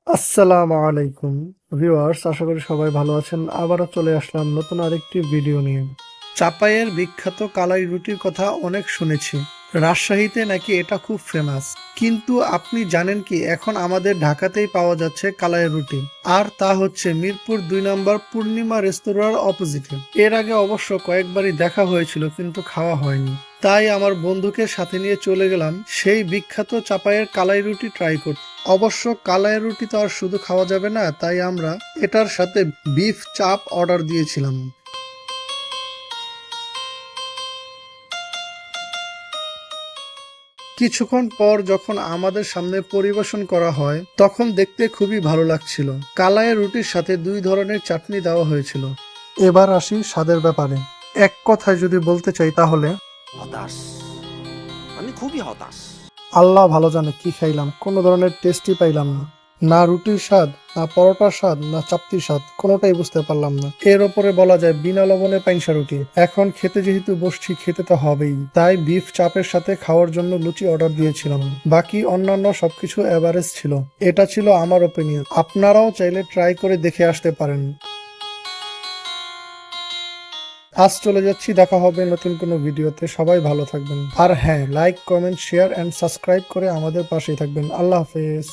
আসসালামু আলাইকুম ভিউয়ার্স, আশা করি সবাই ভালো আছেন। আবারও চলে আসলাম নতুন আরেকটি ভিডিও নিয়ে। চাপাইয়ের বিখ্যাত কালাই রুটির কথা অনেক শুনেছি, রাজশাহীতে নাকি এটা খুব ফেমাস। কিন্তু আপনি জানেন কি, এখন আমাদের ঢাকাতেই পাওয়া যাচ্ছে কালাই রুটি, আর তা হচ্ছে মিরপুর 2 নম্বর পূর্ণিমা রেস্তোরাঁর অপোজিটে। এর আগে অবশ্য কয়েকবারই দেখা হয়েছিল, কিন্তু খাওয়া হয়নি। তাই আমার বন্ধুকে সাথে নিয়ে চলে গেলাম সেই বিখ্যাত চাপাইয়ের কালাই রুটি ট্রাই করতে। অবশ্য কালাই রুটি তো আর শুধু খাওয়া যাবে না, তাই আমরা এটার সাথে বিফ চাপ অর্ডার দিয়েছিলাম। কিছুক্ষণ পর যখন আমাদের সামনে পরিবেশন করা হয়, তখন দেখতে খুবই ভালো লাগছিল। কালাইয়ের রুটির সাথে 2 ধরনের চাটনি দেওয়া হয়েছিল। এবার আসি স্বাদের ব্যাপারে। এক কথায় যদি বলতে চাই তাহলে হতাশ। আমি খুবই হতাশ। আল্লাহ ভালো জানে কি খাইলাম, কোনো ধরনের টেস্টই পাইলাম না। না রুটির স্বাদ, না পরোটার স্বাদ, না চাপতির স্বাদ, কোনোটাই বুঝতে পারলাম না। এর ওপরে বলা যায় বিনা লবণে পাইনসা রুটি। এখন খেতে যেহেতু বসছি, খেতে তো হবেই, তাই বিফ চাপের সাথে খাওয়ার জন্য লুচি অর্ডার দিয়েছিলাম। বাকি অন্যান্য সবকিছু এভারেজ ছিল। এটা ছিল আমার ওপিনিয়ন, আপনারাও চাইলে ট্রাই করে দেখে আসতে পারেন। আজ চলে যাচ্ছি, দেখা হবে নতুন কোনো ভিডিওতে। সবাই ভালো থাকবেন, আর হ্যাঁ, like, comment, share and subscribe করে আমাদের পাশেই থাকবেন। আল্লাহ হাফেজ।